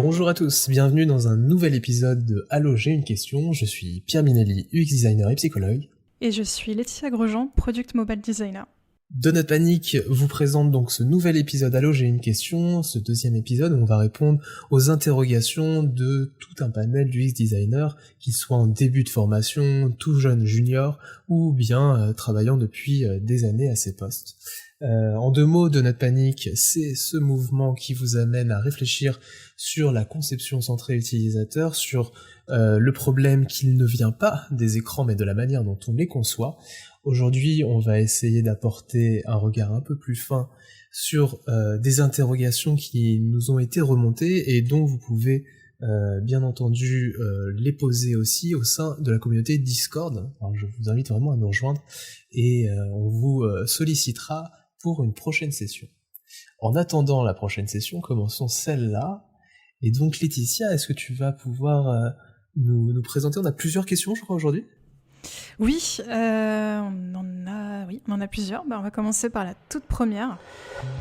Bonjour à tous, bienvenue dans un nouvel épisode de Allo, j'ai une question. Je suis Pierre Minelli, UX designer et psychologue. Et je suis Laetitia Grosjean, product mobile designer. Donut Panic vous présente donc ce nouvel épisode Allo, j'ai une question. Ce deuxième épisode où on va répondre aux interrogations de tout un panel d'UX designers, qu'ils soient en début de formation, tout jeune junior, ou bien travaillant depuis des années à ces postes. En deux mots, Donut Panic, c'est ce mouvement qui vous amène à réfléchir sur la conception centrée utilisateur, sur le problème qu'il ne vient pas des écrans mais de la manière dont on les conçoit. Aujourd'hui, on va essayer d'apporter un regard un peu plus fin sur des interrogations qui nous ont été remontées et dont vous pouvez bien entendu les poser aussi au sein de la communauté Discord. Alors je vous invite vraiment à nous rejoindre et on vous sollicitera pour une prochaine session. En attendant la prochaine session, commençons celle-là. Et donc Laetitia, est-ce que tu vas pouvoir nous présenter? On a plusieurs questions, je crois, aujourd'hui. Oui, on en a plusieurs. On va commencer par la toute première.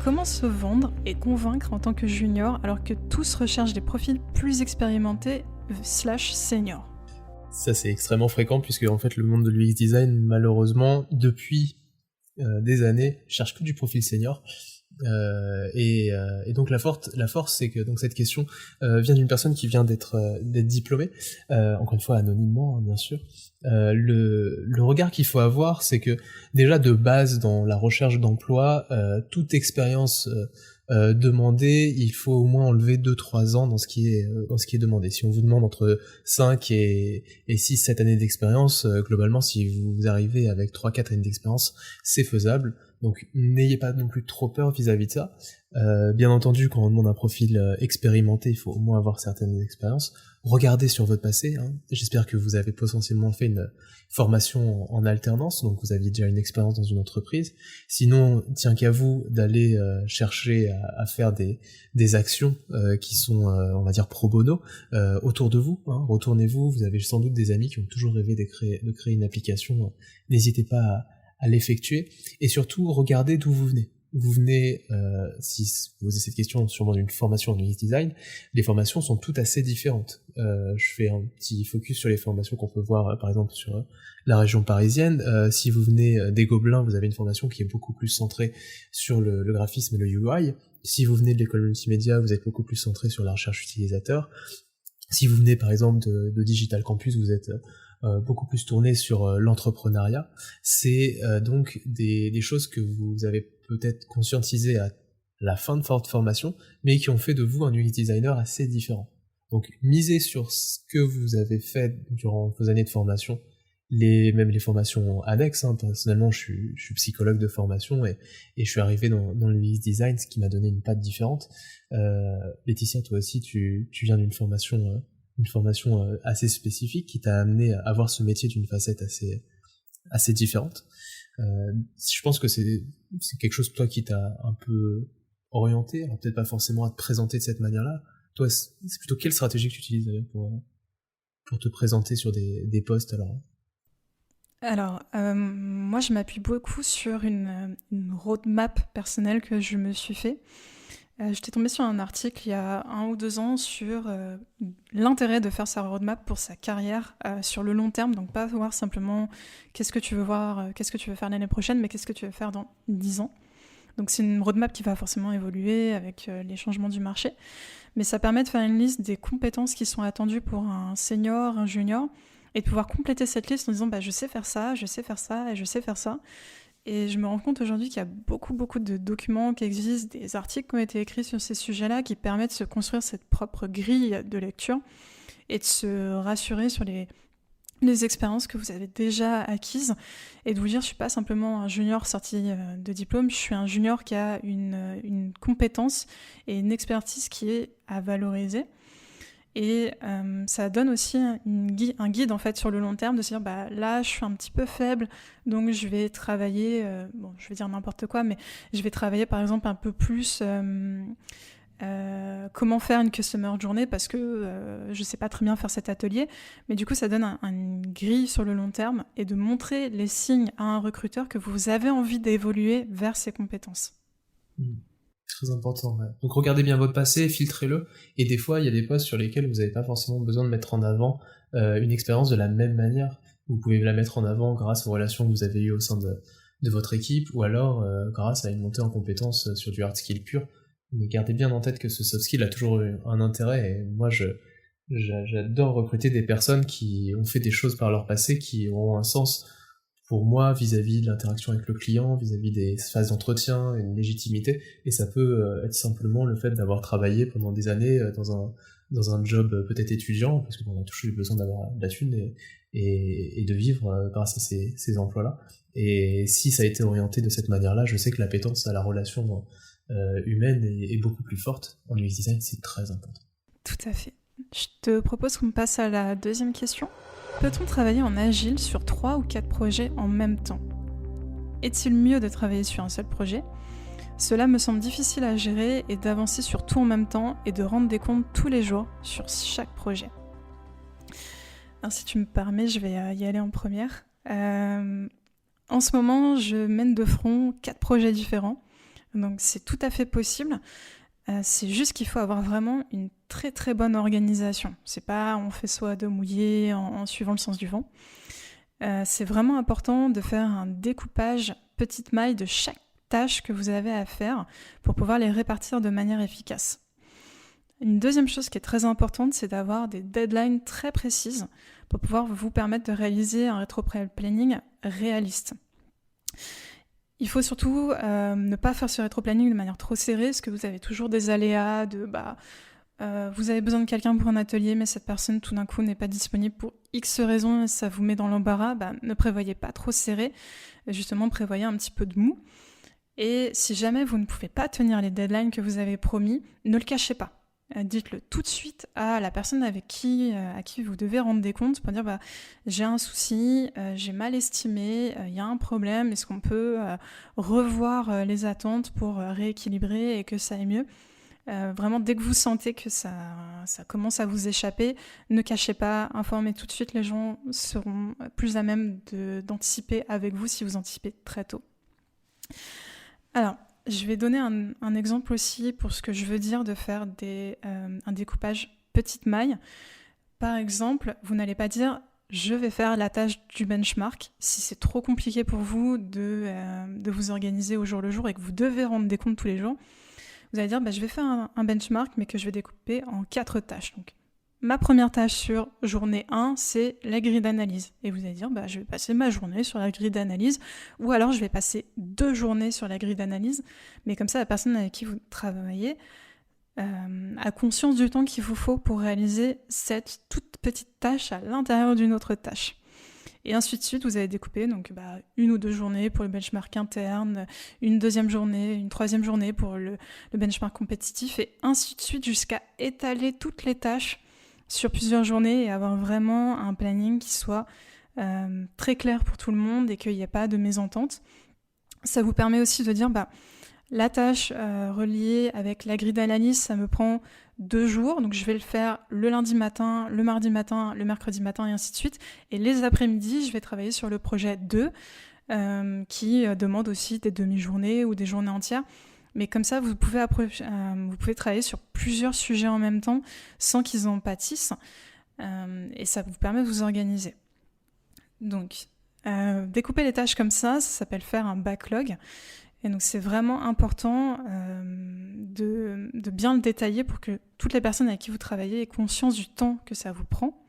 Comment se vendre et convaincre en tant que junior alors que tous recherchent des profils plus expérimentés / seniors? Ça, c'est extrêmement fréquent puisque en fait le monde de l'UX design, malheureusement, depuis des années, cherche que du profil senior. Et donc la force, c'est que donc cette question vient d'une personne qui vient d'être diplômée, encore une fois anonymement, hein, bien sûr. Le regard qu'il faut avoir, c'est que déjà de base dans la recherche d'emploi, toute expérience demandée, il faut au moins enlever 2-3 ans dans ce qui est demandé. Si on vous demande entre 5 et 6-7 années d'expérience, globalement, si vous arrivez avec 3-4 années d'expérience, c'est faisable. Donc n'ayez pas non plus trop peur vis-à-vis de ça. Bien entendu, quand on demande un profil expérimenté, il faut au moins avoir certaines expériences. Regardez sur votre passé. Hein. J'espère que vous avez potentiellement fait une formation en alternance, donc vous aviez déjà une expérience dans une entreprise. Sinon, tient qu'à vous d'aller chercher à faire des actions qui sont, on va dire, pro bono autour de vous. Hein. Retournez-vous, vous avez sans doute des amis qui ont toujours rêvé de créer une application. N'hésitez pas à l'effectuer. Et surtout, regardez d'où vous venez. Vous venez, si vous posez cette question sûrement d'une formation en UX design, les formations sont toutes assez différentes. Je fais un petit focus sur les formations qu'on peut voir, par exemple, sur la région parisienne. Si vous venez des Gobelins, vous avez une formation qui est beaucoup plus centrée sur le graphisme et le UI. Si vous venez de l'école multimédia, vous êtes beaucoup plus centré sur la recherche utilisateur. Si vous venez, par exemple, de Digital Campus, vous êtes beaucoup plus tourné sur l'entrepreneuriat. C'est donc des choses que vous avez peut-être conscientisées à la fin de votre formation, mais qui ont fait de vous un UX designer assez différent. Donc misez sur ce que vous avez fait durant vos années de formation, même les formations annexes. Hein. Personnellement, je suis psychologue de formation et je suis arrivé dans le UX design, ce qui m'a donné une patte différente. Laetitia, toi aussi, tu viens d'une formation assez spécifique qui t'a amené à voir ce métier d'une facette assez différente. Je pense que c'est quelque chose, toi, qui t'a un peu orienté, alors peut-être pas forcément à te présenter de cette manière-là. Toi, c'est plutôt quelle stratégie que tu utilises d'ailleurs pour te présenter sur des postes Alors, moi, je m'appuie beaucoup sur une roadmap personnelle que je me suis fait. J'étais tombée sur un article il y a 1 ou 2 ans sur l'intérêt de faire sa roadmap pour sa carrière sur le long terme, donc pas voir simplement qu'est-ce que tu veux voir, qu'est-ce que tu veux faire l'année prochaine, mais qu'est-ce que tu veux faire dans 10 ans. Donc c'est une roadmap qui va forcément évoluer avec les changements du marché, mais ça permet de faire une liste des compétences qui sont attendues pour un senior, un junior, et de pouvoir compléter cette liste en disant je sais faire ça, je sais faire ça et je sais faire ça. Et je me rends compte aujourd'hui qu'il y a beaucoup de documents qui existent, des articles qui ont été écrits sur ces sujets-là qui permettent de se construire cette propre grille de lecture et de se rassurer sur les expériences que vous avez déjà acquises et de vous dire je suis pas simplement un junior sorti de diplôme, je suis un junior qui a une compétence et une expertise qui est à valoriser. Et ça donne aussi un guide en fait sur le long terme de se dire là je suis un petit peu faible, donc je vais travailler, je vais dire n'importe quoi, mais je vais travailler par exemple un peu plus comment faire une customer journey parce que je sais pas très bien faire cet atelier, mais du coup ça donne une grille sur le long terme et de montrer les signes à un recruteur que vous avez envie d'évoluer vers ces compétences. Très important, ouais. Donc regardez bien votre passé, filtrez-le, et des fois il y a des postes sur lesquels vous n'avez pas forcément besoin de mettre en avant une expérience de la même manière. Vous pouvez la mettre en avant grâce aux relations que vous avez eues au sein de votre équipe, ou alors grâce à une montée en compétences sur du hard skill pur. Mais gardez bien en tête que ce soft skill a toujours eu un intérêt, et moi j'adore recruter des personnes qui ont fait des choses par leur passé qui auront un sens pour moi vis-à-vis de l'interaction avec le client, vis-à-vis des phases d'entretien, une légitimité, et ça peut être simplement le fait d'avoir travaillé pendant des années dans un job peut-être étudiant, parce qu'on a toujours eu besoin d'avoir de la thune et de vivre grâce à ces emplois-là. Et si ça a été orienté de cette manière-là, je sais que l'appétence à la relation humaine est beaucoup plus forte. En UX design, c'est très important. Tout à fait. Je te propose qu'on passe à la deuxième question. Peut-on travailler en agile sur 3 ou 4 projets en même temps ? Est-il mieux de travailler sur un seul projet ? Cela me semble difficile à gérer et d'avancer sur tout en même temps et de rendre des comptes tous les jours sur chaque projet. Alors si tu me permets, je vais y aller en première. En ce moment, je mène de front 4 projets différents, donc c'est tout à fait possible. C'est juste qu'il faut avoir vraiment une très très bonne organisation. C'est pas on fait soit de mouiller en suivant le sens du vent. C'est vraiment important de faire un découpage petite maille de chaque tâche que vous avez à faire pour pouvoir les répartir de manière efficace. Une deuxième chose qui est très importante, c'est d'avoir des deadlines très précises pour pouvoir vous permettre de réaliser un rétro-planning réaliste. Il faut surtout ne pas faire ce rétro-planning de manière trop serrée, parce que vous avez toujours des aléas vous avez besoin de quelqu'un pour un atelier, mais cette personne tout d'un coup n'est pas disponible pour X raisons et ça vous met dans l'embarras. Ne prévoyez pas trop serré, justement prévoyez un petit peu de mou. Et si jamais vous ne pouvez pas tenir les deadlines que vous avez promis, ne le cachez pas. Dites-le tout de suite à la personne à qui vous devez rendre des comptes pour dire j'ai un souci, j'ai mal estimé, il y a un problème, est-ce qu'on peut revoir les attentes pour rééquilibrer et que ça aille mieux. Vraiment, dès que vous sentez que ça commence à vous échapper, ne cachez pas, informez tout de suite, les gens seront plus à même d'anticiper avec vous si vous anticipez très tôt. Alors, je vais donner un exemple aussi pour ce que je veux dire de faire un découpage petite maille. Par exemple, vous n'allez pas dire « je vais faire la tâche du benchmark » si c'est trop compliqué pour vous de vous organiser au jour le jour et que vous devez rendre des comptes tous les jours. Vous allez dire je vais faire un benchmark mais que je vais découper en 4 tâches. Donc, ma première tâche sur journée 1, c'est la grille d'analyse. Et vous allez dire, je vais passer ma journée sur la grille d'analyse, ou alors je vais passer 2 journées sur la grille d'analyse, mais comme ça, la personne avec qui vous travaillez a conscience du temps qu'il vous faut pour réaliser cette toute petite tâche à l'intérieur d'une autre tâche. Et ainsi de suite, vous allez découper donc 1 ou 2 journées pour le benchmark interne, une deuxième journée, une troisième journée pour le benchmark compétitif, et ainsi de suite jusqu'à étaler toutes les tâches sur plusieurs journées et avoir vraiment un planning qui soit très clair pour tout le monde et qu'il n'y ait pas de mésentente. Ça vous permet aussi de dire la tâche reliée avec la grille d'analyse, ça me prend 2 jours, donc je vais le faire le lundi matin, le mardi matin, le mercredi matin et ainsi de suite. Et les après-midi, je vais travailler sur le projet 2 qui demande aussi des demi-journées ou des journées entières. Mais comme ça, vous pouvez travailler sur plusieurs sujets en même temps sans qu'ils en pâtissent. Et ça vous permet de vous organiser. Donc, découper les tâches comme ça s'appelle faire un backlog. Et donc, c'est vraiment important de bien le détailler pour que toutes les personnes avec qui vous travaillez aient conscience du temps que ça vous prend.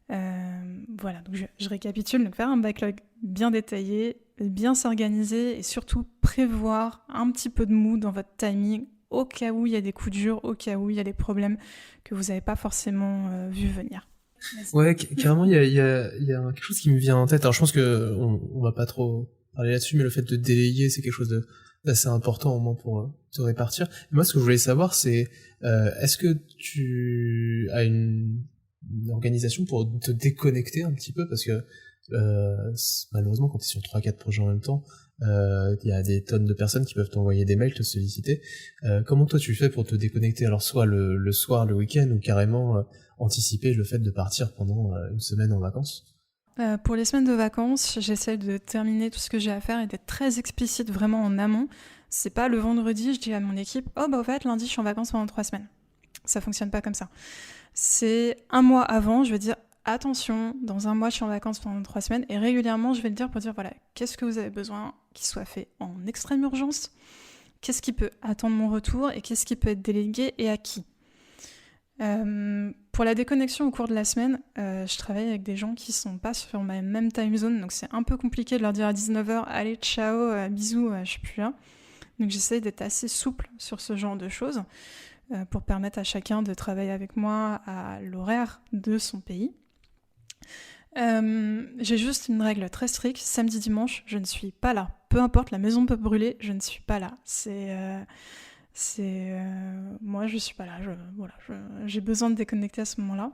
Voilà, donc je récapitule. Donc, faire un backlog bien détaillé, bien s'organiser et surtout prévoir un petit peu de mou dans votre timing au cas où il y a des coups durs, au cas où il y a des problèmes que vous n'avez pas forcément vu venir. Ouais, carrément, il y a quelque chose qui me vient en tête. Alors, je pense que on va pas trop parler là-dessus, mais le fait de déléguer, c'est quelque chose d'assez important au moins pour te répartir. Et moi, ce que je voulais savoir, c'est est-ce que tu as une organisation pour te déconnecter un petit peu, parce que malheureusement, quand tu es sur 3-4 projets en même temps, il y a des tonnes de personnes qui peuvent t'envoyer des mails, te solliciter. Comment toi tu fais pour te déconnecter? Alors soit le soir, le week-end, ou carrément anticiper le fait de partir pendant une semaine en vacances? Pour les semaines de vacances, j'essaie de terminer tout ce que j'ai à faire et d'être très explicite vraiment en amont. C'est pas le vendredi, je dis à mon équipe, oh bah au fait, lundi, je suis en vacances pendant 3 semaines. Ça fonctionne pas comme ça. C'est un mois avant, je vais dire, attention, dans un mois, je suis en vacances pendant 3 semaines, et régulièrement, je vais le dire pour dire, voilà, qu'est-ce que vous avez besoin qu'il soit fait en extrême urgence? Qu'est-ce qui peut attendre mon retour et qu'est-ce qui peut être délégué et à qui? Pour la déconnexion au cours de la semaine, je travaille avec des gens qui sont pas sur ma même time zone, donc c'est un peu compliqué de leur dire à 19h, allez, ciao, bisous, je suis plus là. Donc j'essaie d'être assez souple sur ce genre de choses pour permettre à chacun de travailler avec moi à l'horaire de son pays. J'ai juste une règle très stricte, samedi, dimanche, je ne suis pas là. Peu importe, la maison peut brûler, je ne suis pas là. Moi, je suis pas là. J'ai besoin de déconnecter à ce moment-là.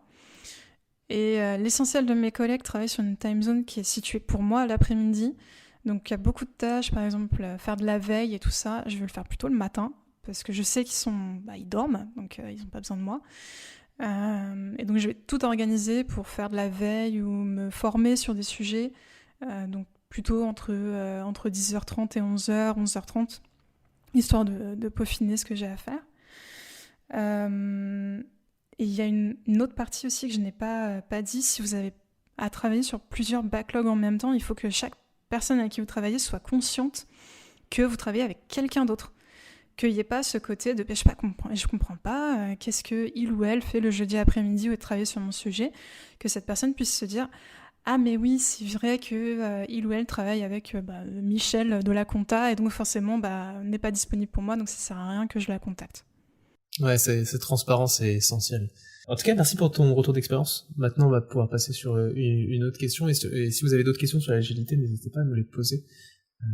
Et l'essentiel de mes collègues travaillent sur une time zone qui est située pour moi l'après-midi. Donc, il y a beaucoup de tâches, par exemple, faire de la veille et tout ça. Je vais le faire plutôt le matin parce que je sais ils dorment, donc ils n'ont pas besoin de moi. Et donc, je vais tout organiser pour faire de la veille ou me former sur des sujets. Donc, plutôt entre 10h30 et 11h, 11h30. Histoire de peaufiner ce que j'ai à faire. Et il y a une autre partie aussi que je n'ai pas dit. Si vous avez à travailler sur plusieurs backlogs en même temps, il faut que chaque personne avec qui vous travaillez soit consciente que vous travaillez avec quelqu'un d'autre. Qu'il n'y ait pas ce côté de je comprends pas, qu'est-ce que il ou elle fait le jeudi après-midi ou est travailler sur mon sujet. Que cette personne puisse se dire... Ah mais oui, c'est vrai que il ou elle travaille avec Michel de la compta et donc forcément n'est pas disponible pour moi, donc ça sert à rien que je la contacte. Ouais, cette transparence est essentielle. En tout cas, merci pour ton retour d'expérience. Maintenant, on va pouvoir passer sur une autre question. Et si vous avez d'autres questions sur l'agilité, n'hésitez pas à me les poser.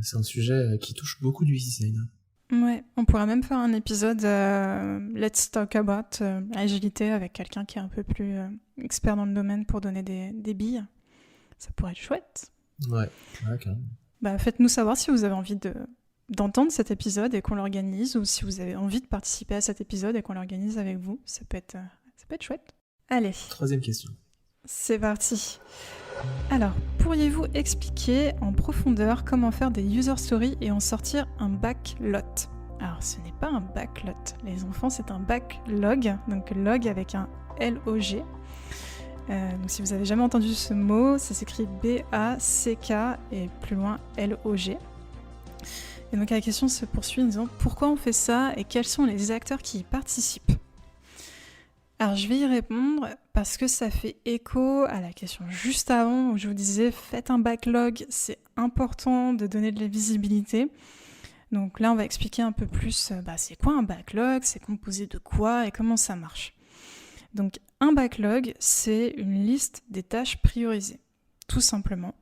C'est un sujet qui touche beaucoup du design. Ouais, on pourra même faire un épisode Let's Talk About agilité avec quelqu'un qui est un peu plus expert dans le domaine pour donner des billes. Ça pourrait être chouette. Ouais, carrément. Faites-nous savoir si vous avez envie d'entendre cet épisode et qu'on l'organise, ou si vous avez envie de participer à cet épisode et qu'on l'organise avec vous. Ça peut être chouette. Allez. 3e question. C'est parti. Alors, pourriez-vous expliquer en profondeur comment faire des user stories et en sortir un backlot? Alors, ce n'est pas un backlot. Les enfants, c'est un backlog. Donc, log avec un L-O-G. Donc si vous avez jamais entendu ce mot, ça s'écrit B-A-C-K et plus loin L-O-G. Et donc la question se poursuit en disant pourquoi on fait ça et quels sont les acteurs qui y participent. Alors je vais y répondre parce que ça fait écho à la question juste avant où je vous disais faites un backlog, c'est important de donner de la visibilité. Donc là on va expliquer un peu plus c'est quoi un backlog, c'est composé de quoi et comment ça marche. Donc un backlog, c'est une liste des tâches priorisées, tout simplement.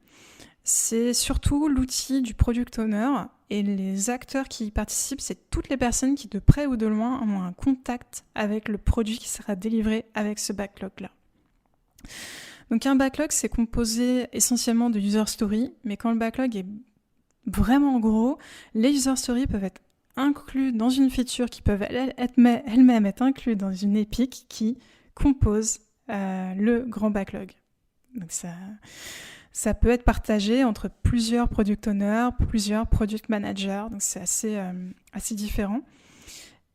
C'est surtout l'outil du product owner et les acteurs qui y participent, c'est toutes les personnes qui de près ou de loin ont un contact avec le produit qui sera délivré avec ce backlog-là. Donc un backlog, c'est composé essentiellement de user stories, mais quand le backlog est vraiment gros, les user stories peuvent être inclus dans une feature qui peuvent elles-mêmes être inclus dans une epic qui compose le grand backlog. Donc ça peut être partagé entre plusieurs product owners, plusieurs product managers, donc c'est assez différent.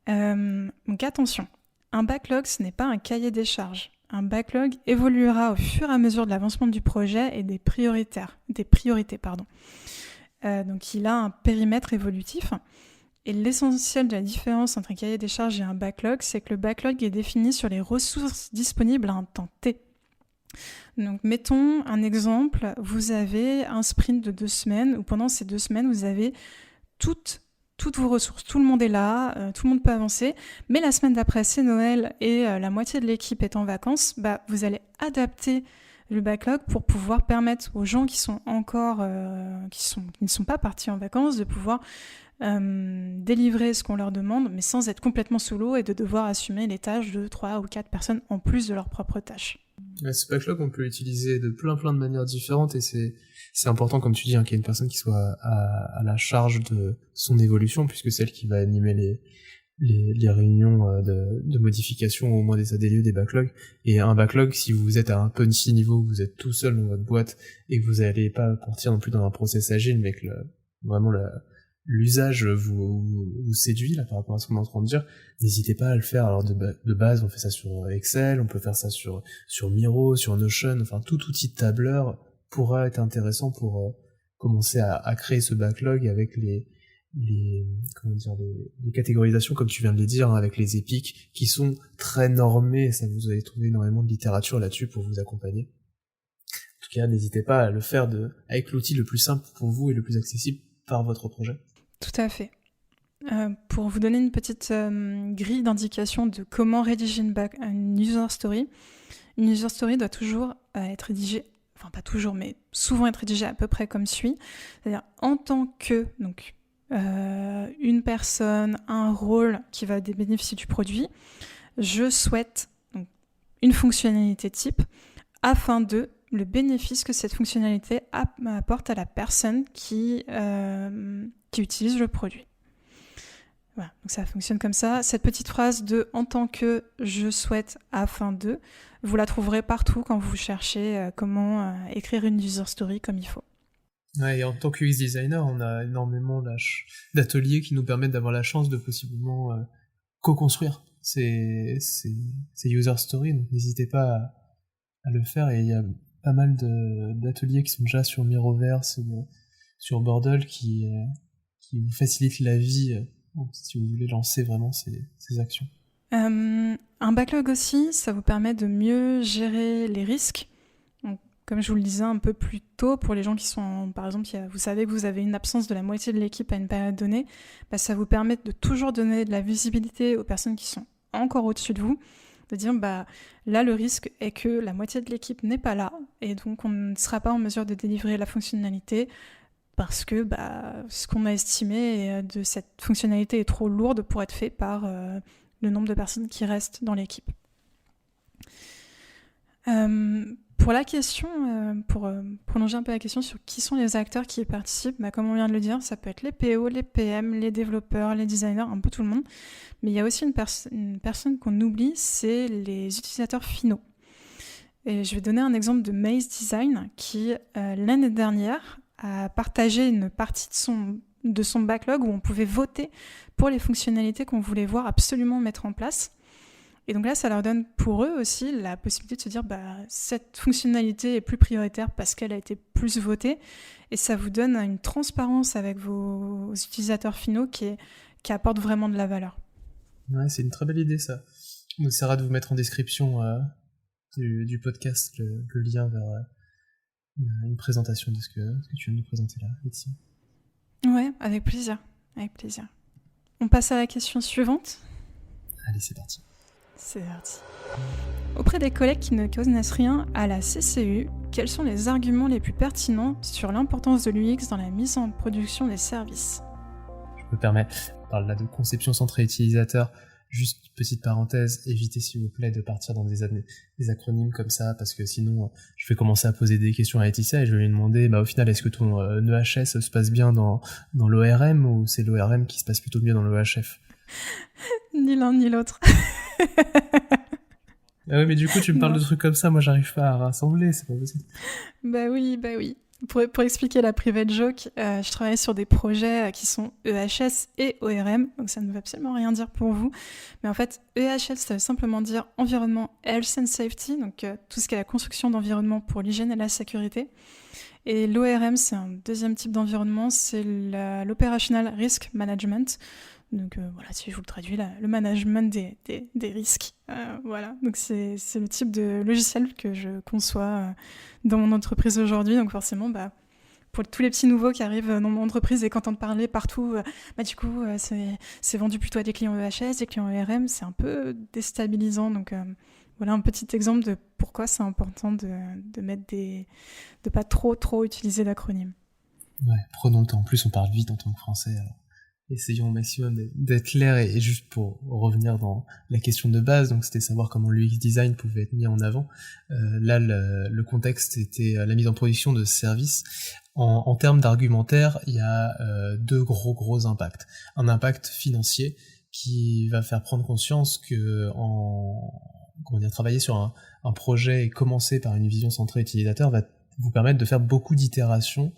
Donc attention, un backlog, ce n'est pas un cahier des charges. Un backlog évoluera au fur et à mesure de l'avancement du projet et des priorités. Donc il a un périmètre évolutif. Et l'essentiel de la différence entre un cahier des charges et un backlog, c'est que le backlog est défini sur les ressources disponibles à un temps T. Donc mettons un exemple, vous avez un sprint de 2 semaines, où pendant ces 2 semaines, vous avez toutes vos ressources. Tout le monde est là, tout le monde peut avancer, mais la semaine d'après, c'est Noël et la moitié de l'équipe est en vacances, vous allez adapter le backlog pour pouvoir permettre aux gens qui sont encore, qui ne sont pas partis en vacances, de pouvoir délivrer ce qu'on leur demande, mais sans être complètement sous l'eau et de devoir assumer les tâches de 3 ou 4 personnes en plus de leurs propres tâches. Ce backlog, on peut l'utiliser de plein de manières différentes et c'est important, comme tu dis, qu'il y ait une personne qui soit à la charge de son évolution, puisque c'est elle qui va animer les réunions de modification au moins des états des lieux des backlogs. Et un backlog, si vous êtes à un petit niveau, vous êtes tout seul dans votre boîte et que vous n'allez pas partir non plus dans un process agile, mais que vraiment l'usage vous séduit là par rapport à ce qu'on est en train de dire, n'hésitez pas à le faire. Alors de base, on fait ça sur Excel, on peut faire ça sur Miro, sur Notion, enfin tout outil de tableur pourra être intéressant pour commencer à créer ce backlog avec les catégorisations comme tu viens de les dire, hein, avec les épiques qui sont très normées. Ça, vous allez trouver énormément de littérature là-dessus pour vous accompagner. En tout cas, n'hésitez pas à le faire avec l'outil le plus simple pour vous et le plus accessible par votre projet. Tout à fait. Pour vous donner une petite grille d'indication de comment rédiger une user story doit toujours être rédigée, enfin pas toujours, mais souvent être rédigée à peu près comme suit. C'est-à-dire en tant que une personne, un rôle qui va bénéficier du produit, je souhaite donc, une fonctionnalité type afin de le bénéfice que cette fonctionnalité apporte à la personne qui utilise le produit. Voilà, donc ça fonctionne comme ça. Cette petite phrase de « en tant que je souhaite afin de », vous la trouverez partout quand vous cherchez comment écrire une user story comme il faut. Ouais, et en tant que UX designer, on a énormément d'ateliers qui nous permettent d'avoir la chance de possiblement co-construire ces user stories, donc n'hésitez pas à le faire, et il y a pas mal d'ateliers qui sont déjà sur Miroverse, sur Bordel, qui vous facilitent la vie si vous voulez lancer vraiment ces actions. Un backlog aussi, ça vous permet de mieux gérer les risques. Donc, comme je vous le disais un peu plus tôt, pour les gens qui sont, par exemple, vous savez que vous avez une absence de la moitié de l'équipe à une période donnée, ça vous permet de toujours donner de la visibilité aux personnes qui sont encore au-dessus de vous, de dire là le risque est que la moitié de l'équipe n'est pas là et donc on ne sera pas en mesure de délivrer la fonctionnalité parce que ce qu'on a estimé de cette fonctionnalité est trop lourde pour être fait par le nombre de personnes qui restent dans l'équipe. Pour la question, pour prolonger un peu la question sur qui sont les acteurs qui y participent, comme on vient de le dire, ça peut être les PO, les PM, les développeurs, les designers, un peu tout le monde. Mais il y a aussi une personne qu'on oublie, c'est les utilisateurs finaux. Et je vais donner un exemple de Maze Design qui, l'année dernière, a partagé une partie de son backlog où on pouvait voter pour les fonctionnalités qu'on voulait voir absolument mettre en place. Et donc là, ça leur donne pour eux aussi la possibilité de se dire cette fonctionnalité est plus prioritaire parce qu'elle a été plus votée. Et ça vous donne une transparence avec vos utilisateurs finaux qui apporte vraiment de la valeur. Ouais, c'est une très belle idée ça. On essaiera de vous mettre en description du podcast le lien vers une présentation de ce que tu viens de nous présenter là, Laetitia. Ouais, avec plaisir. Avec plaisir. On passe à la question suivante. Allez, c'est parti. C'est parti. Auprès des collègues qui ne connaissent rien à la CCU, quels sont les arguments les plus pertinents sur l'importance de l'UX dans la mise en production des services ? Je me permets, on parle là de conception centrée utilisateur. Juste petite parenthèse, évitez s'il vous plaît de partir dans des acronymes comme ça, parce que sinon je vais commencer à poser des questions à Laetitia et je vais lui demander au final est-ce que ton EHS se passe bien dans l'ORM ou c'est l'ORM qui se passe plutôt mieux dans l'EHF ? Ni l'un ni l'autre. Ah oui, mais du coup tu me parles de trucs comme ça, moi j'arrive pas à rassembler, c'est pas possible. Bah oui. Pour expliquer la private joke, je travaille sur des projets qui sont EHS et ORM, donc ça ne veut absolument rien dire pour vous. Mais en fait, EHS, ça veut simplement dire Environnement Health and Safety, donc tout ce qui est la construction d'environnement pour l'hygiène et la sécurité. Et l'ORM, c'est un deuxième type d'environnement, c'est l'Operational Risk Management. Donc voilà, si je vous le traduis, le management des risques. Voilà, donc c'est le type de logiciel que je conçois dans mon entreprise aujourd'hui. Donc forcément, pour tous les petits nouveaux qui arrivent dans mon entreprise et qui entendent parler partout, du coup, c'est vendu plutôt à des clients EHS, des clients ERM, c'est un peu déstabilisant. Donc voilà un petit exemple de pourquoi c'est important de mettre de pas trop utiliser d'acronymes. Ouais, prenons le temps. En plus, on parle vite en tant que français, alors essayons au maximum d'être clair et juste pour revenir dans la question de base, donc c'était savoir comment l'UX design pouvait être mis en avant. Là, le contexte était la mise en production de services. En termes d'argumentaire, il y a deux gros impacts. Un impact financier qui va faire prendre conscience que travailler sur un projet et commencer par une vision centrée utilisateur va vous permettent de faire beaucoup d'itérations,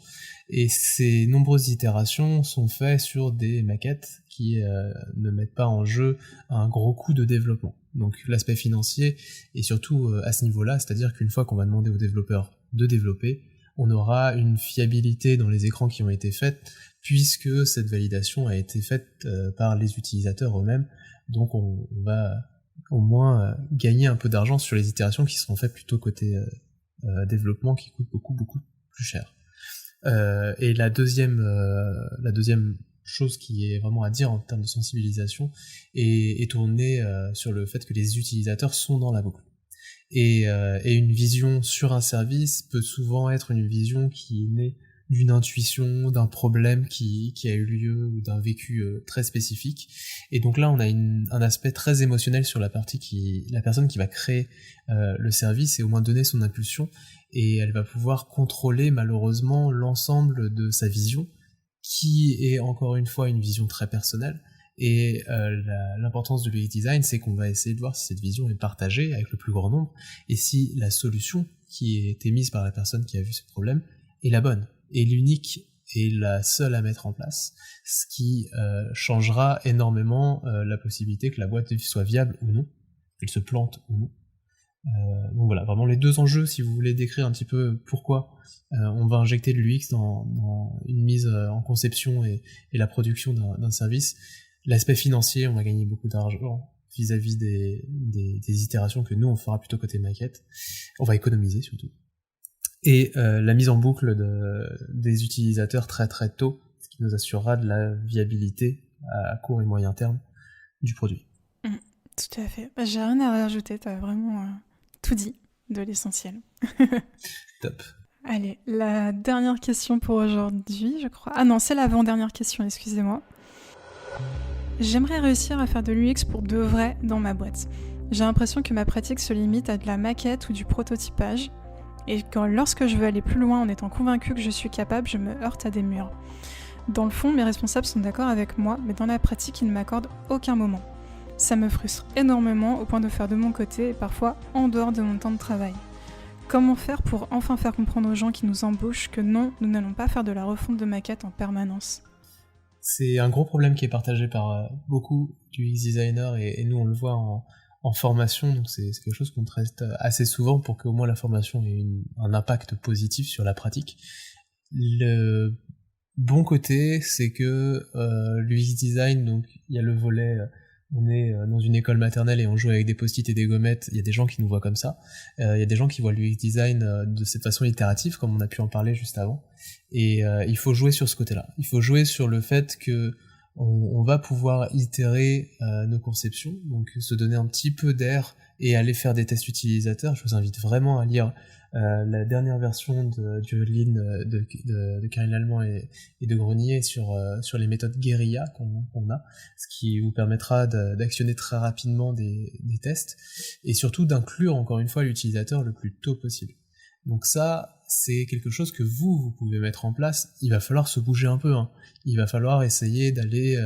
et ces nombreuses itérations sont faites sur des maquettes qui ne mettent pas en jeu un gros coût de développement. Donc l'aspect financier est surtout à ce niveau-là, c'est-à-dire qu'une fois qu'on va demander aux développeurs de développer, on aura une fiabilité dans les écrans qui ont été faits, puisque cette validation a été faite par les utilisateurs eux-mêmes, donc on va au moins gagner un peu d'argent sur les itérations qui seront faites plutôt côté développement, qui coûte beaucoup plus cher. Et la deuxième chose qui est vraiment à dire en termes de sensibilisation est tournée sur le fait que les utilisateurs sont dans la boucle. Et une vision sur un service peut souvent être une vision qui est née d'une intuition, d'un problème qui a eu lieu ou d'un vécu très spécifique. Et donc là, on a un aspect très émotionnel sur la personne qui va créer le service et au moins donner son impulsion, et elle va pouvoir contrôler malheureusement l'ensemble de sa vision, qui est encore une fois une vision très personnelle. Et l'importance de l'UX design, c'est qu'on va essayer de voir si cette vision est partagée avec le plus grand nombre, et si la solution qui est émise par la personne qui a vu ce problème est la bonne, et l'unique, et la seule à mettre en place, ce qui changera énormément la possibilité que la boîte soit viable ou non, qu'elle se plante ou non. Donc voilà, vraiment les deux enjeux, si vous voulez décrire un petit peu pourquoi on va injecter de l'UX dans une mise en conception et la production d'un service. L'aspect financier, on va gagner beaucoup d'argent vis-à-vis des itérations que nous on fera plutôt côté maquette. On va économiser surtout. Et la mise en boucle des utilisateurs très très tôt, ce qui nous assurera de la viabilité à court et moyen terme du produit. Tout à fait. J'ai rien à rajouter, tu as vraiment tout dit de l'essentiel. Top. Allez, la dernière question pour aujourd'hui, je crois. Ah non, c'est l'avant-dernière question, excusez-moi. J'aimerais réussir à faire de l'UX pour de vrai dans ma boîte. J'ai l'impression que ma pratique se limite à de la maquette ou du prototypage, et lorsque je veux aller plus loin en étant convaincue que je suis capable, je me heurte à des murs. Dans le fond, mes responsables sont d'accord avec moi, mais dans la pratique, ils ne m'accordent aucun moment. Ça me frustre énormément au point de faire de mon côté et parfois en dehors de mon temps de travail. Comment faire pour enfin faire comprendre aux gens qui nous embauchent que non, nous n'allons pas faire de la refonte de maquettes en permanence ? C'est un gros problème qui est partagé par beaucoup d'UX designers, et nous on le voit en formation, donc c'est quelque chose qu'on traite assez souvent pour qu'au moins la formation ait un impact positif sur la pratique. Le bon côté, c'est que l'UX design, donc il y a le volet, on est dans une école maternelle et on joue avec des post-it et des gommettes, il y a des gens qui nous voient comme ça, il y a des gens qui voient l'UX design de cette façon itérative, comme on a pu en parler juste avant, et il faut jouer sur ce côté-là. Il faut jouer sur le fait que on va pouvoir itérer nos conceptions, donc se donner un petit peu d'air et aller faire des tests utilisateurs. Je vous invite vraiment à lire la dernière version du Lean de Karine Lallemand et de Grenier sur les méthodes guérilla qu'on a, ce qui vous permettra d'actionner très rapidement des tests, et surtout d'inclure encore une fois l'utilisateur le plus tôt possible. Donc ça, c'est quelque chose que vous pouvez mettre en place. Il va falloir se bouger un peu, hein. Il va falloir essayer d'aller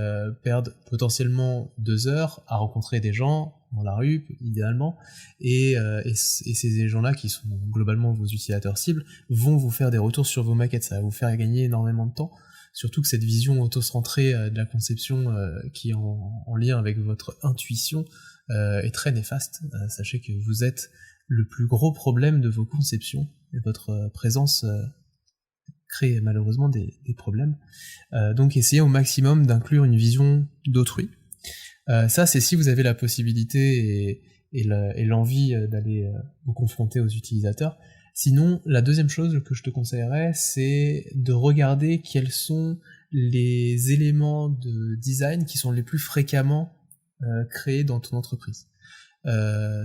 perdre potentiellement 2 heures à rencontrer des gens dans la rue, idéalement, et ces gens-là, qui sont globalement vos utilisateurs cibles, vont vous faire des retours sur vos maquettes. Ça va vous faire gagner énormément de temps, surtout que cette vision auto-centrée de la conception qui est en lien avec votre intuition est très néfaste. Sachez que vous êtes le plus gros problème de vos conceptions, et votre présence crée malheureusement des problèmes. Donc essayez au maximum d'inclure une vision d'autrui. Ça, c'est si vous avez la possibilité et l'envie d'aller vous confronter aux utilisateurs. Sinon, la deuxième chose que je te conseillerais, c'est de regarder quels sont les éléments de design qui sont les plus fréquemment créés dans ton entreprise.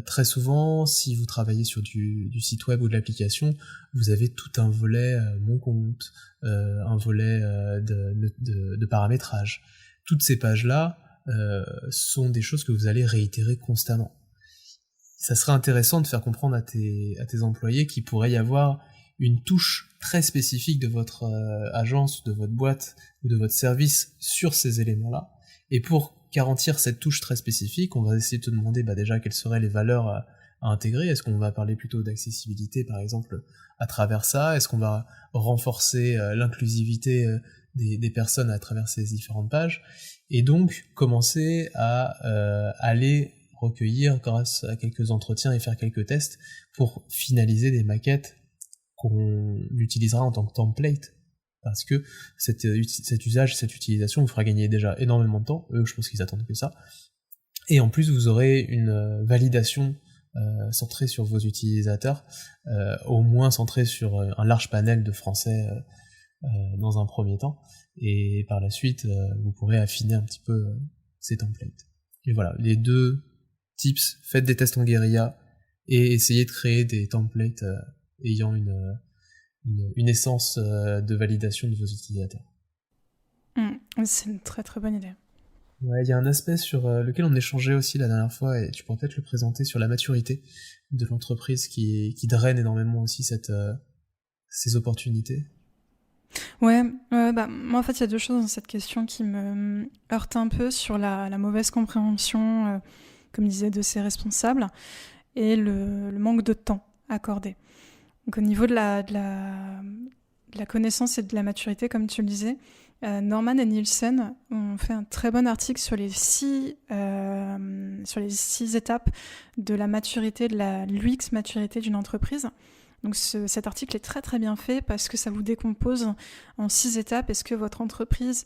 Très souvent, si vous travaillez sur du site web ou de l'application, vous avez tout un volet mon compte, un volet de paramétrage. Toutes ces pages-là sont des choses que vous allez réitérer constamment. Ça serait intéressant de faire comprendre à tes employés qu'il pourrait y avoir une touche très spécifique de votre agence, de votre boîte ou de votre service sur ces éléments-là. Et pour garantir cette touche très spécifique, on va essayer de te demander déjà quelles seraient les valeurs à intégrer? Est-ce qu'on va parler plutôt d'accessibilité, par exemple, à travers ça? Est-ce qu'on va renforcer l'inclusivité des personnes à travers ces différentes pages? Et donc, commencer à aller recueillir, grâce à quelques entretiens et faire quelques tests, pour finaliser des maquettes qu'on utilisera en tant que template. Parce que cet usage, cette utilisation vous fera gagner déjà énormément de temps. Eux, je pense qu'ils attendent que ça. Et en plus, vous aurez une validation centrée sur vos utilisateurs, au moins centrée sur un large panel de français dans un premier temps. Et par la suite, vous pourrez affiner un petit peu ces templates. Et voilà, les 2 tips, faites des tests en guérilla et essayez de créer des templates ayant une essence de validation de vos utilisateurs. C'est une très très bonne idée. Ouais, il y a un aspect sur lequel on échangeait aussi la dernière fois, et tu pourrais peut-être le présenter, sur la maturité de l'entreprise qui draine énormément aussi ces opportunités. Ouais, moi en fait il y a 2 choses dans cette question qui me heurtent un peu, sur la mauvaise compréhension, comme disait, de ses responsables, et le manque de temps accordé. Donc au niveau de la connaissance et de la maturité, comme tu le disais, Norman et Nielsen ont fait un très bon article sur les 6 étapes de la maturité, de la l'UX maturité d'une entreprise. Donc cet article est très très bien fait parce que ça vous décompose en 6 étapes. Est-ce que votre entreprise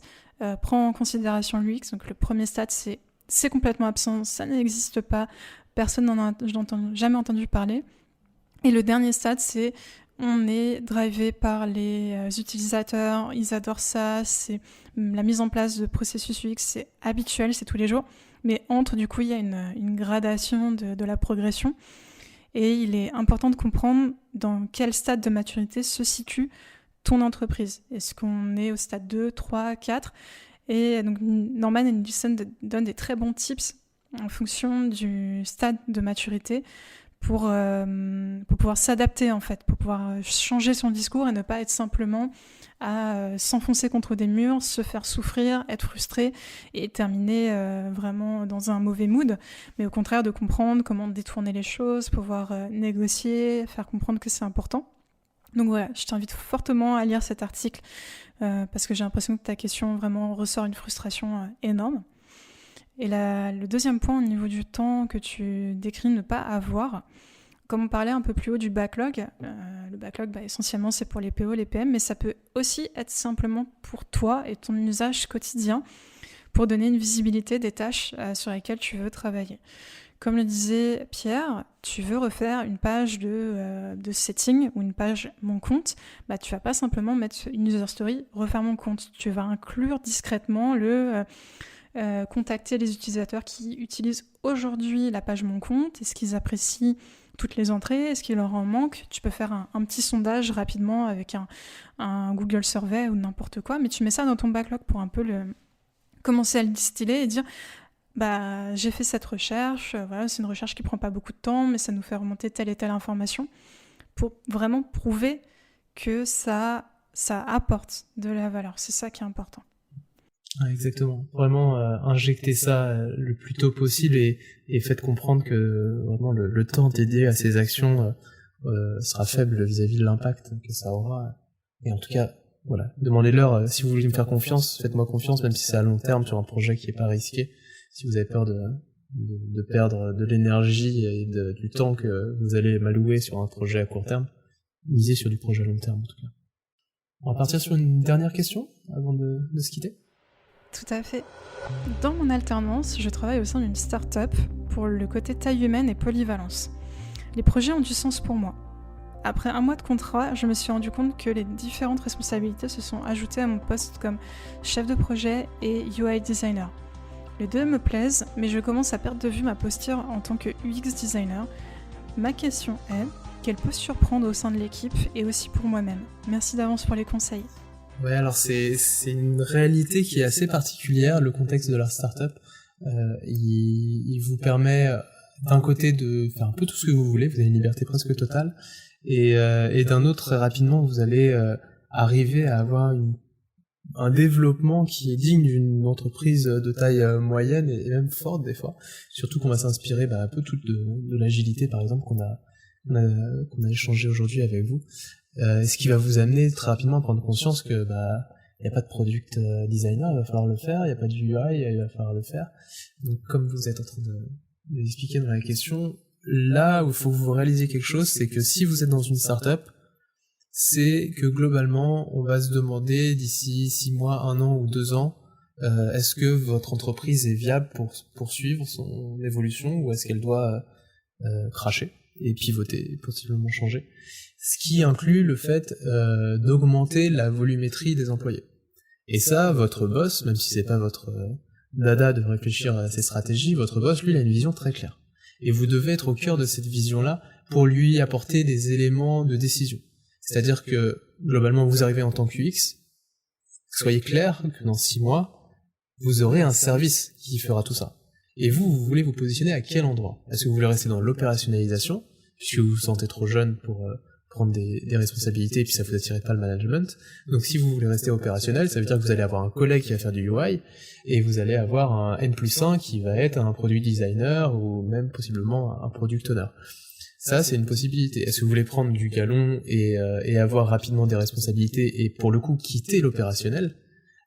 prend en considération l'UX? Donc le premier stade, c'est complètement absent, ça n'existe pas, personne je n'en ai jamais entendu parler. Et le dernier stade, c'est on est drivé par les utilisateurs, ils adorent ça, c'est la mise en place de processus UX, c'est habituel, c'est tous les jours. Mais entre, du coup, il y a une gradation de la progression. Et il est important de comprendre dans quel stade de maturité se situe ton entreprise. Est-ce qu'on est au stade 2, 3, 4? Et donc Norman et Nielsen donnent des très bons tips en fonction du stade de maturité pour pouvoir s'adapter, en fait, pour pouvoir changer son discours et ne pas être simplement à s'enfoncer contre des murs, se faire souffrir, être frustré et terminer vraiment dans un mauvais mood, mais au contraire de comprendre comment détourner les choses, pouvoir négocier, faire comprendre que c'est important. Donc voilà, je t'invite fortement à lire cet article parce que j'ai l'impression que ta question vraiment ressort une frustration énorme. Et le deuxième point au niveau du temps que tu décris ne pas avoir, comme on parlait un peu plus haut du backlog, le backlog essentiellement c'est pour les PO, les PM, mais ça peut aussi être simplement pour toi et ton usage quotidien pour donner une visibilité des tâches sur lesquelles tu veux travailler. Comme le disait Pierre, tu veux refaire une page de setting ou une page mon compte, tu vas pas simplement mettre une user story, refaire mon compte. Tu vas inclure discrètement contacter les utilisateurs qui utilisent aujourd'hui la page Mon Compte. Est-ce qu'ils apprécient toutes les entrées? Est-ce qu'il leur en manque? Tu peux faire un petit sondage rapidement avec un Google Survey ou n'importe quoi, mais tu mets ça dans ton backlog pour un peu commencer à le distiller et dire j'ai fait cette recherche, voilà, c'est une recherche qui prend pas beaucoup de temps, mais ça nous fait remonter telle et telle information pour vraiment prouver que ça apporte de la valeur. C'est ça qui est important. Exactement. Vraiment injecter ça le plus tôt possible et faites comprendre que vraiment le temps dédié à ces actions sera faible vis-à-vis de l'impact que ça aura. Et en tout cas, voilà, demandez-leur si vous voulez me faire confiance, faites-moi confiance, même si c'est à long terme sur un projet qui est pas risqué. Si vous avez peur de perdre de l'énergie et du temps que vous allez m'allouer sur un projet à court terme, misez sur du projet à long terme en tout cas. On va partir sur une dernière question avant de se quitter. Tout à fait. Dans mon alternance, je travaille au sein d'une start-up pour le côté taille humaine et polyvalence. Les projets ont du sens pour moi. Après 1 mois de contrat, je me suis rendu compte que les différentes responsabilités se sont ajoutées à mon poste comme chef de projet et UI designer. Les 2 me plaisent, mais je commence à perdre de vue ma posture en tant que UX designer. Ma question est, quelle posture prendre au sein de l'équipe et aussi pour moi-même? Merci d'avance pour les conseils. Ouais, alors c'est une réalité qui est assez particulière, le contexte de la startup. Il vous permet d'un côté de faire un peu tout ce que vous voulez, vous avez une liberté presque totale, et d'un autre, très rapidement, vous allez arriver à avoir un développement qui est digne d'une entreprise de taille moyenne et même forte des fois. Surtout qu'on va s'inspirer un peu toute de l'agilité par exemple qu'on a échangé aujourd'hui avec vous. Ce qui va vous amener très rapidement à prendre conscience que il n'y a pas de product designer, il va falloir le faire, il n'y a pas de UI, il va falloir le faire. Donc comme vous êtes en train de l'expliquer dans la question, là où il faut que vous réalisiez quelque chose, c'est que si vous êtes dans une startup, c'est que globalement, on va se demander d'ici 6 mois, 1 an ou 2 ans, est-ce que votre entreprise est viable pour poursuivre son évolution ou est-ce qu'elle doit cracher et pivoter, possiblement changer. Ce qui inclut le fait d'augmenter la volumétrie des employés. Et ça, votre boss, même si c'est pas votre dada de réfléchir à ces stratégies, votre boss, lui, il a une vision très claire. Et vous devez être au cœur de cette vision-là pour lui apporter des éléments de décision. C'est-à-dire que, globalement, vous arrivez en tant qu'UX, soyez clair que dans 6 mois, vous aurez un service qui fera tout ça. Et vous voulez vous positionner à quel endroit? Est-ce que vous voulez rester dans l'opérationnalisation, puisque vous vous sentez trop jeune pour prendre des responsabilités, et puis ça vous attirez pas le management? Donc si vous voulez rester opérationnel, ça veut dire que vous allez avoir un collègue qui va faire du UI, et vous allez avoir un N+1 qui va être un product designer, ou même possiblement un product owner. Ça, c'est une possibilité. Est-ce que vous voulez prendre du galon et avoir rapidement des responsabilités, et pour le coup quitter l'opérationnel?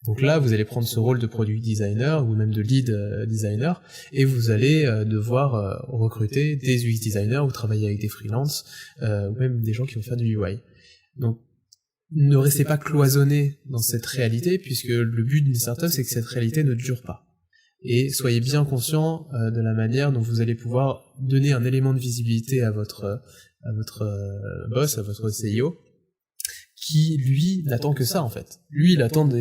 Donc là, vous allez prendre ce rôle de product designer ou même de lead designer et vous allez devoir recruter des UX designers ou travailler avec des freelances ou même des gens qui vont faire du UI. Donc ne restez pas cloisonné dans cette réalité puisque le but d'une startup, c'est que cette réalité ne dure pas. Et soyez bien conscient de la manière dont vous allez pouvoir donner un élément de visibilité à votre boss, à votre CIO, qui, lui, n'attend que ça, en fait. Lui, il attend de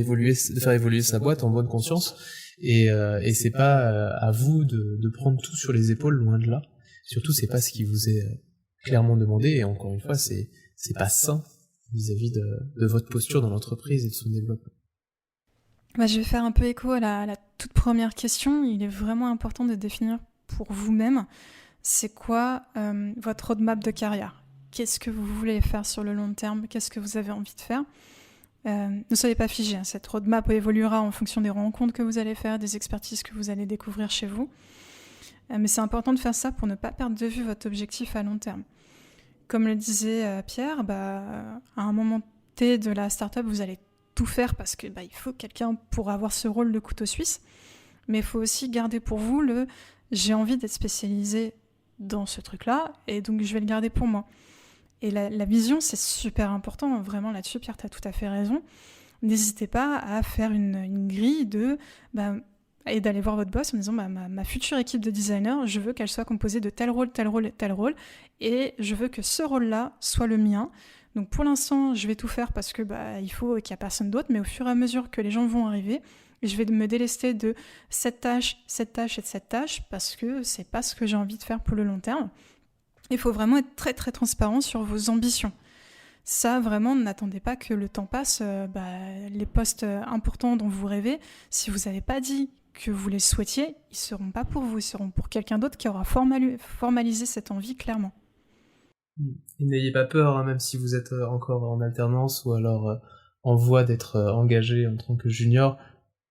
faire évoluer sa boîte en bonne conscience, et c'est pas à vous de prendre tout sur les épaules, loin de là. Surtout, c'est pas ce qui vous est clairement demandé, et encore une fois, c'est pas sain vis-à-vis de votre posture dans l'entreprise et de son développement. Je vais faire un peu écho à la toute première question. Il est vraiment important de définir pour vous-même, c'est quoi votre roadmap de carrière. Qu'est-ce que vous voulez faire sur le long terme? Qu'est-ce que vous avez envie de faire? Ne soyez pas figés. Cette roadmap évoluera en fonction des rencontres que vous allez faire, des expertises que vous allez découvrir chez vous. Mais c'est important de faire ça pour ne pas perdre de vue votre objectif à long terme. Comme le disait Pierre, à un moment T de la startup, vous allez tout faire parce que il faut quelqu'un pour avoir ce rôle de couteau suisse. Mais il faut aussi garder pour vous le « j'ai envie d'être spécialisé dans ce truc-là et donc je vais le garder pour moi ». Et la vision, c'est super important. Vraiment, là-dessus, Pierre, tu as tout à fait raison. N'hésitez pas à faire une grille et d'aller voir votre boss en disant ma future équipe de designers, je veux qu'elle soit composée de tel rôle, tel rôle et tel rôle. Et je veux que ce rôle-là soit le mien. Donc pour l'instant, je vais tout faire parce que il faut qu'il n'y ait personne d'autre. Mais au fur et à mesure que les gens vont arriver, je vais me délester de cette tâche et de cette tâche parce que c'est pas ce que j'ai envie de faire pour le long terme. Il faut vraiment être très très transparent sur vos ambitions. Ça, vraiment, n'attendez pas que le temps passe. Les postes importants dont vous rêvez, si vous n'avez pas dit que vous les souhaitiez, ils ne seront pas pour vous, ils seront pour quelqu'un d'autre qui aura formalisé cette envie clairement. Et n'ayez pas peur, même si vous êtes encore en alternance ou alors en voie d'être engagé en tant que junior,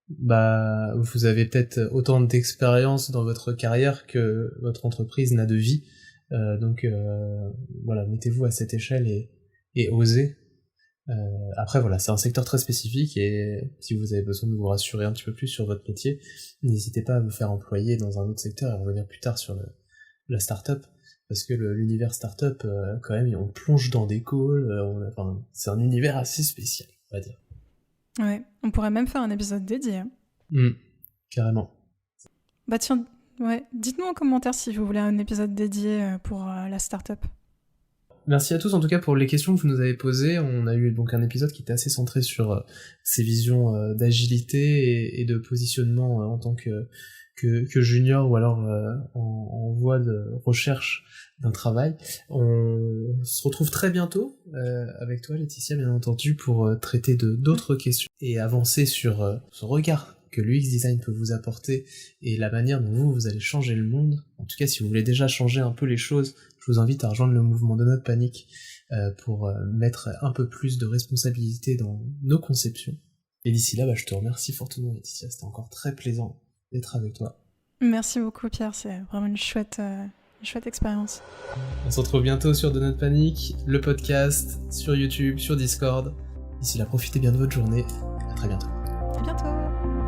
vous avez peut-être autant d'expérience dans votre carrière que votre entreprise n'a de vie. Voilà, mettez-vous à cette échelle et osez. Après voilà, c'est un secteur très spécifique et si vous avez besoin de vous rassurer un petit peu plus sur votre métier, n'hésitez pas à vous faire employer dans un autre secteur et à revenir plus tard sur la start-up, parce que l'univers start-up, quand même, on plonge dans des calls, c'est un univers assez spécial, on va dire. Ouais, on pourrait même faire un épisode dédié. Carrément. Tiens, ouais, dites-nous en commentaire si vous voulez un épisode dédié pour la start-up. Merci à tous en tout cas pour les questions que vous nous avez posées. On a eu donc un épisode qui était assez centré sur ces visions d'agilité et de positionnement en tant que junior ou alors en voie de recherche d'un travail. On se retrouve très bientôt avec toi Laetitia bien entendu pour traiter d'autres questions et avancer sur ce regard que l'UX design peut vous apporter et la manière dont vous allez changer le monde. En tout cas, si vous voulez déjà changer un peu les choses, je vous invite à rejoindre le mouvement de Not Panic pour mettre un peu plus de responsabilité dans nos conceptions Et d'ici là, je te remercie fortement, Laetitia. C'était encore très plaisant d'être avec toi. Merci beaucoup, Pierre. C'est vraiment une chouette expérience. On se retrouve bientôt sur De Not Panic, le podcast, sur YouTube, sur Discord. D'ici là, profitez bien de votre journée. À très bientôt. À bientôt.